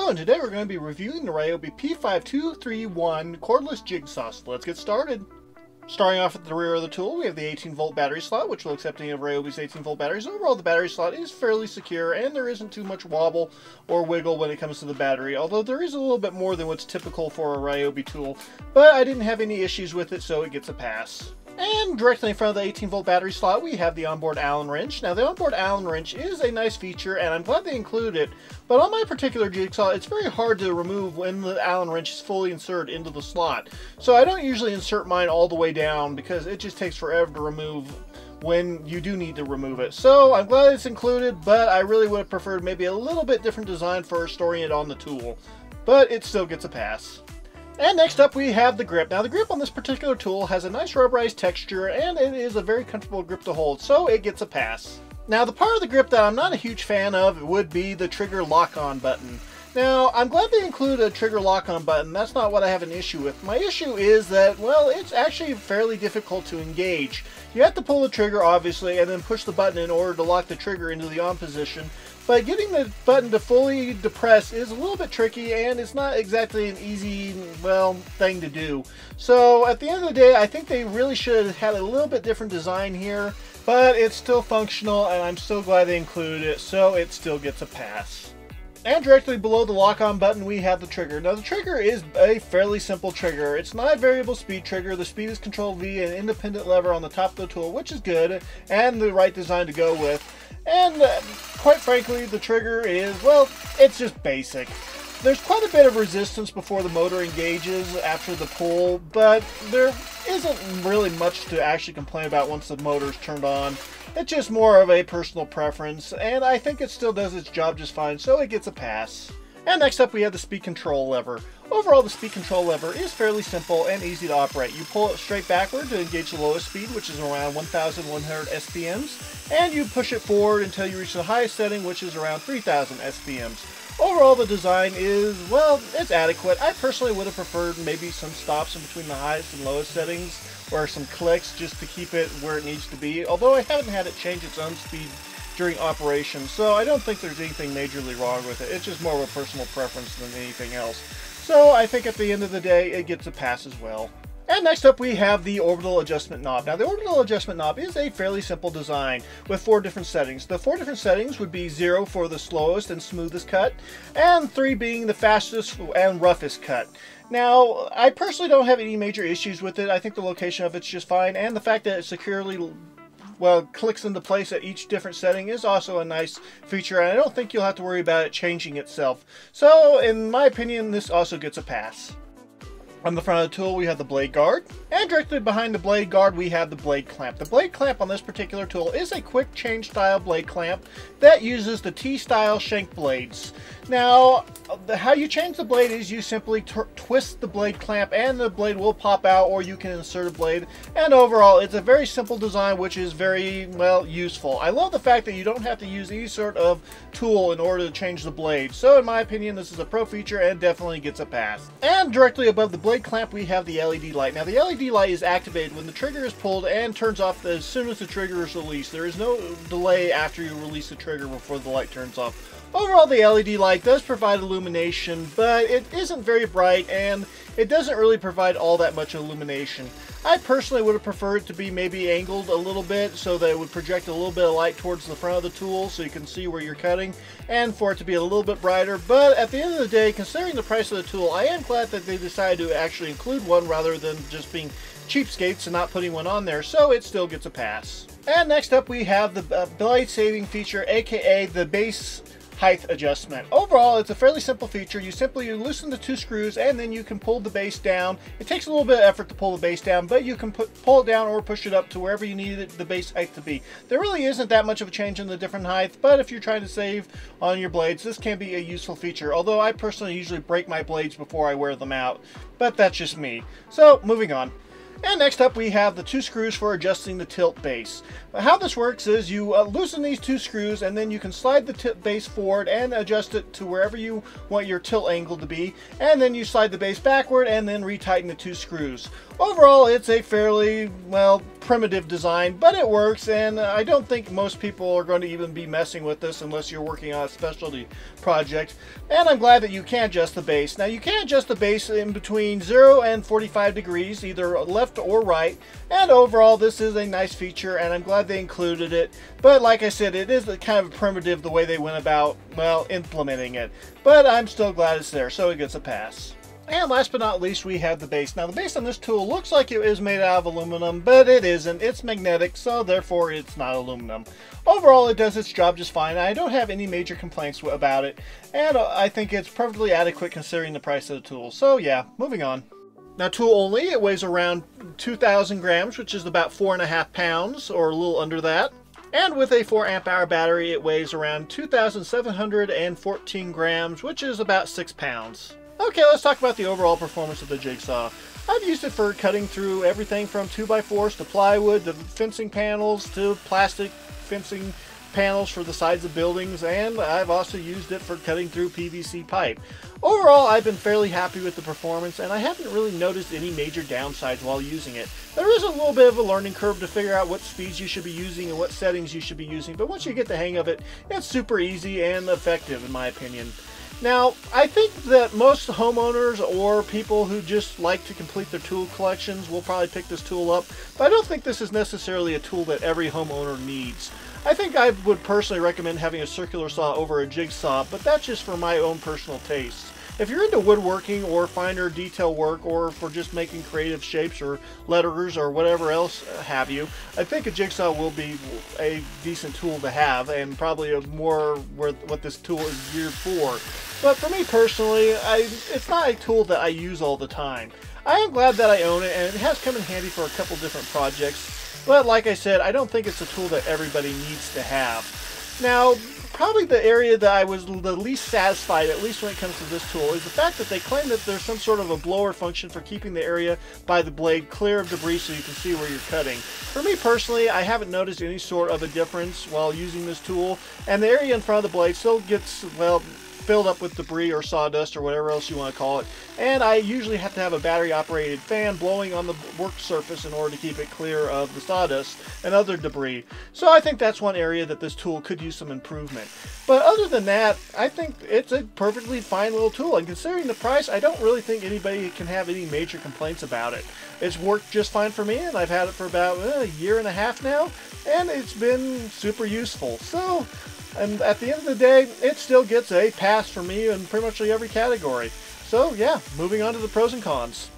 Hello, and today we're going to be reviewing the Ryobi p5231 cordless jigsaw. So let's get started. Starting off at the rear of the tool, we have the 18-volt battery slot, which will accept any of Ryobi's 18-volt batteries. Overall, the battery slot is fairly secure, and there isn't too much wobble or wiggle when it comes to the battery, although there is a little bit more than what's typical for a Ryobi tool. But I didn't have any issues with it, so it gets a pass. And directly in front of the 18-volt battery slot, we have the onboard Allen wrench. Now, the onboard Allen wrench is a nice feature, and I'm glad they include it, but on my particular jigsaw, it's very hard to remove when the Allen wrench is fully inserted into the slot. So I don't usually insert mine all the way down because it just takes forever to remove when you do need to remove it. So I'm glad it's included, but I really would have preferred maybe a little bit different design for storing it on the tool. But it still gets a pass. And next up we have the grip. Now the grip on this particular tool has a nice rubberized texture and it is a very comfortable grip to hold, so it gets a pass. Now the part of the grip that I'm not a huge fan of would be the trigger lock-on button. Now I'm glad they include a trigger lock-on button. That's not what I have an issue with. My issue is that, well, it's actually fairly difficult to engage. You have to pull the trigger obviously and then push the button in order to lock the trigger into the on position. But getting the button to fully depress is a little bit tricky, and it's not exactly an easy, well, thing to do. So at the end of the day, I think they really should have had a little bit different design here, but it's still functional, and I'm so glad they included it, so it still gets a pass. And directly below the lock-on button, we have the trigger. Now the trigger is a fairly simple trigger. It's not a variable speed trigger. The speed is controlled via an independent lever on the top of the tool, which is good, and the right design to go with. And quite frankly, the trigger is, well, it's just basic. There's quite a bit of resistance before the motor engages after the pull, but there isn't really much to actually complain about once the motor's turned on. It's just more of a personal preference, and I think it still does its job just fine, so it gets a pass. And next up we have the speed control lever. Overall, the speed control lever is fairly simple and easy to operate. You pull it straight backward to engage the lowest speed, which is around 1,100 SPMs, and you push it forward until you reach the highest setting, which is around 3,000 SPMs. Overall, the design is, well, it's adequate. I personally would have preferred maybe some stops in between the highest and lowest settings, or some clicks just to keep it where it needs to be, although I haven't had it change its own speed during operation, so I don't think there's anything majorly wrong with it. It's just more of a personal preference than anything else. So I think at the end of the day, it gets a pass as well. And next up we have the orbital adjustment knob. Now the orbital adjustment knob is a fairly simple design with 4 different settings. The 4 different settings would be 0 for the slowest and smoothest cut, and 3 being the fastest and roughest cut. Now, I personally don't have any major issues with it. I think the location of it's just fine, and the fact that it securely, well, clicks into place at each different setting is also a nice feature, and I don't think you'll have to worry about it changing itself. So, in my opinion, this also gets a pass. On the front of the tool, we have the blade guard, and directly behind the blade guard, we have the blade clamp. The blade clamp on this particular tool is a quick change style blade clamp that uses the T-style shank blades. Now, how you change the blade is you simply twist the blade clamp and the blade will pop out, or you can insert a blade, and overall it's a very simple design which is very, well, useful. I love the fact that you don't have to use any sort of tool in order to change the blade, so in my opinion this is a pro feature and definitely gets a pass. And directly above the blade clamp we have the LED light. Now the LED light is activated when the trigger is pulled and turns off as soon as the trigger is released. There is no delay after you release the trigger before the light turns off. Overall, the LED light does provide illumination, but it isn't very bright and it doesn't really provide all that much illumination. I personally would have preferred it to be maybe angled a little bit so that it would project a little bit of light towards the front of the tool so you can see where you're cutting, and for it to be a little bit brighter. But at the end of the day, considering the price of the tool, I am glad that they decided to actually include one rather than just being cheapskates and not putting one on there, so it still gets a pass. And next up we have the blade saving feature, aka the base height adjustment. Overall, it's a fairly simple feature. You simply loosen the 2 screws and then you can pull the base down. It takes a little bit of effort to pull the base down, but you can pull it down or push it up to wherever you need the base height to be. There really isn't that much of a change in the different heights, but if you're trying to save on your blades, this can be a useful feature, although I personally usually break my blades before I wear them out, but that's just me. So, moving on. And next up we have the 2 screws for adjusting the tilt base. How this works is you loosen these 2 screws and then you can slide the tilt base forward and adjust it to wherever you want your tilt angle to be, and then you slide the base backward and then retighten the 2 screws. Overall it's a fairly, well, primitive design, but it works, and I don't think most people are going to even be messing with this unless you're working on a specialty project. And I'm glad that you can adjust the base. Now you can adjust the base in between 0 and 45 degrees, either left or right, and overall this is a nice feature and I'm glad they included it. But like I said, it is kind of primitive the way they went about, well, implementing it. But I'm still glad it's there, so it gets a pass. And last but not least, we have the base. Now the base on this tool looks like it is made out of aluminum, but it isn't. It's magnetic, so therefore it's not aluminum. Overall, it does its job just fine. I don't have any major complaints about it, and I think it's perfectly adequate considering the price of the tool. So yeah, moving on. Now tool only, it weighs around 2,000 grams, which is about 4.5 pounds, or a little under that. And with a 4 amp hour battery, it weighs around 2,714 grams, which is about 6 pounds. Okay, let's talk about the overall performance of the jigsaw. I've used it for cutting through everything from 2x4s to plywood to fencing panels to plastic fencing panels for the sides of buildings, and I've also used it for cutting through PVC pipe. Overall, I've been fairly happy with the performance, and I haven't really noticed any major downsides while using it. There is a little bit of a learning curve to figure out what speeds you should be using and what settings you should be using, but once you get the hang of it, it's super easy and effective in my opinion. Now, I think that most homeowners or people who just like to complete their tool collections will probably pick this tool up, but I don't think this is necessarily a tool that every homeowner needs. I think I would personally recommend having a circular saw over a jigsaw, but that's just for my own personal taste. If you're into woodworking or finer detail work, or for just making creative shapes or letters or whatever else have you, I think a jigsaw will be a decent tool to have, and probably a more what this tool is geared for. But for me personally, it's not a tool that I use all the time. I am glad that I own it, and it has come in handy for a couple different projects. But like I said, I don't think it's a tool that everybody needs to have. Now, probably the area that I was the least satisfied, at least when it comes to this tool, is the fact that they claim that there's some sort of a blower function for keeping the area by the blade clear of debris so you can see where you're cutting. For me personally, I haven't noticed any sort of a difference while using this tool, and the area in front of the blade still gets, well, filled up with debris or sawdust or whatever else you want to call it, and I usually have to have a battery operated fan blowing on the work surface in order to keep it clear of the sawdust and other debris. So I think that's one area that this tool could use some improvement. But other than that, I think it's a perfectly fine little tool, and considering the price, I don't really think anybody can have any major complaints about it. It's worked just fine for me, and I've had it for about a year and a half now, and it's been super useful. So, and at the end of the day, it still gets a pass for me in pretty much every category. So yeah, moving on to the pros and cons.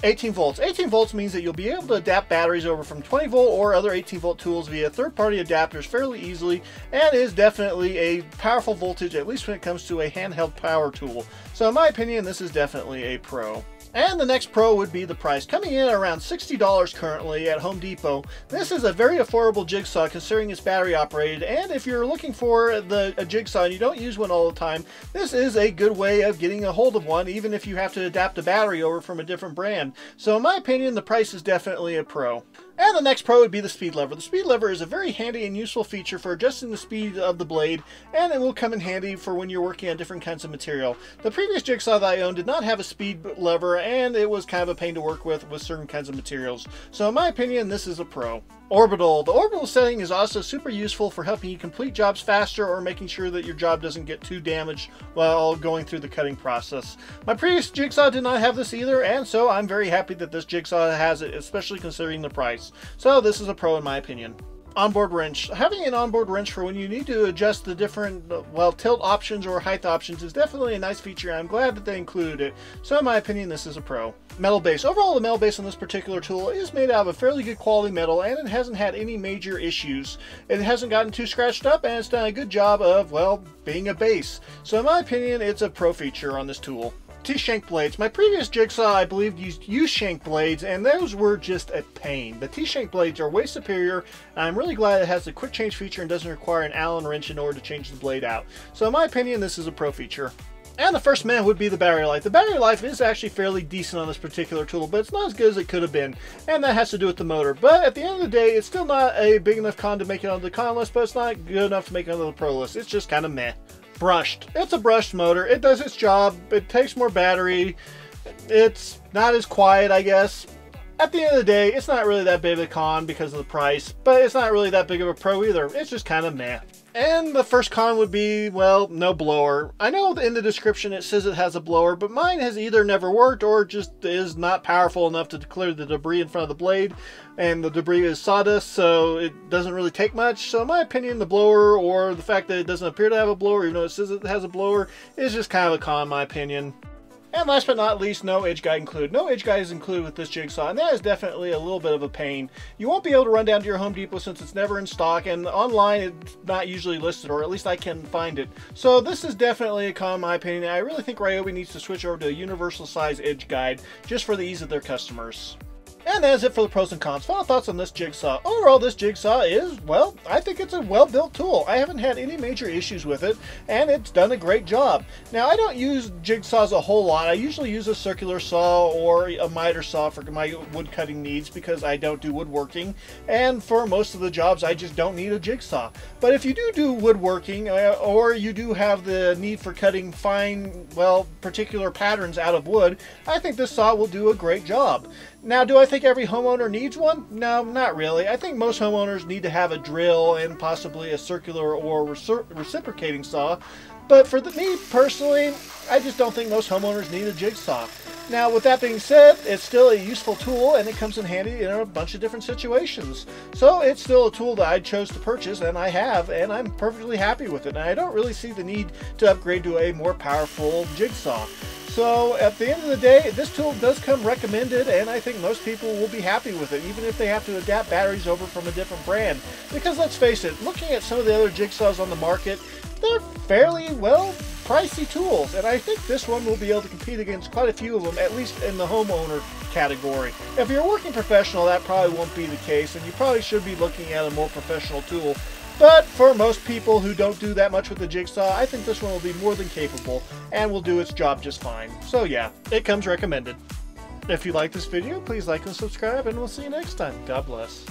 18 volts. 18 volts means that you'll be able to adapt batteries over from 20 volt or other 18 volt tools via third-party adapters fairly easily, and is definitely a powerful voltage, at least when it comes to a handheld power tool. So in my opinion, this is definitely a pro. And the next pro would be the price. Coming in at around $60 currently at Home Depot, this is a very affordable jigsaw considering it's battery operated, and if you're looking for a jigsaw and you don't use one all the time, this is a good way of getting a hold of one, even if you have to adapt a battery over from a different brand. So in my opinion, the price is definitely a pro. And the next pro would be the speed lever. The speed lever is a very handy and useful feature for adjusting the speed of the blade, and it will come in handy for when you're working on different kinds of material. The previous jigsaw that I owned did not have a speed lever, and it was kind of a pain to work with certain kinds of materials. So in my opinion, this is a pro. Orbital. The orbital setting is also super useful for helping you complete jobs faster or making sure that your job doesn't get too damaged while going through the cutting process. My previous jigsaw did not have this either, and so I'm very happy that this jigsaw has it, especially considering the price. So this is a pro in my opinion. Onboard wrench. Having an onboard wrench for when you need to adjust the different, well, tilt options or height options is definitely a nice feature, and I'm glad that they included it. So in my opinion, this is a pro. Metal base. Overall, the metal base on this particular tool is made out of a fairly good quality metal, and it hasn't had any major issues. It hasn't gotten too scratched up, and it's done a good job of, well, being a base. So in my opinion, it's a pro feature on this tool. T-shank blades. My previous jigsaw, I believe, used U-shank blades, and those were just a pain. The T-shank blades are way superior, and I'm really glad it has the quick change feature and doesn't require an Allen wrench in order to change the blade out. So in my opinion, this is a pro feature. And the first man would be the battery life. The battery life is actually fairly decent on this particular tool, but it's not as good as it could have been, and that has to do with the motor. But at the end of the day, it's still not a big enough con to make it onto the con list, but it's not good enough to make it onto the pro list. It's just kind of meh. Brushed. It's a brushed motor. It does its job. It takes more battery. It's not as quiet, I guess. At the end of the day, it's not really that big of a con because of the price, but it's not really that big of a pro either. It's just kind of meh. And the first con would be, well, no blower. I know in the description it says it has a blower, but mine has either never worked or just is not powerful enough to clear the debris in front of the blade. And the debris is sawdust, so it doesn't really take much. So in my opinion, the blower, or the fact that it doesn't appear to have a blower, even though it says it has a blower, is just kind of a con in my opinion. And last but not least, no edge guide included. No edge guide is included with this jigsaw, and that is definitely a little bit of a pain. You won't be able to run down to your Home Depot since it's never in stock, and online it's not usually listed, or at least I can find it. So this is definitely a con in my opinion. I really think Ryobi needs to switch over to a universal size edge guide just for the ease of their customers. And that is it for the pros and cons. Final thoughts on this jigsaw. Overall, this jigsaw is, well, I think it's a well-built tool. I haven't had any major issues with it, and it's done a great job. Now, I don't use jigsaws a whole lot. I usually use a circular saw or a miter saw for my wood cutting needs because I don't do woodworking, and for most of the jobs, I just don't need a jigsaw. But if you do woodworking, or you do have the need for cutting fine, well, particular patterns out of wood, I think this saw will do a great job. Now, do I think every homeowner needs one? No, not really. I think most homeowners need to have a drill and possibly a circular or reciprocating saw. But for me personally, I just don't think most homeowners need a jigsaw. Now, with that being said, it's still a useful tool and it comes in handy in a bunch of different situations. So it's still a tool that I chose to purchase, and I have, and I'm perfectly happy with it. And I don't really see the need to upgrade to a more powerful jigsaw. So at the end of the day, this tool does come recommended, and I think most people will be happy with it, even if they have to adapt batteries over from a different brand. Because let's face it, looking at some of the other jigsaws on the market, they're fairly, well, pricey tools, and I think this one will be able to compete against quite a few of them, at least in the homeowner category. If you're a working professional, that probably won't be the case, and you probably should be looking at a more professional tool. But for most people who don't do that much with the jigsaw, I think this one will be more than capable and will do its job just fine. So yeah, it comes recommended. If you like this video, please like and subscribe, and we'll see you next time. God bless.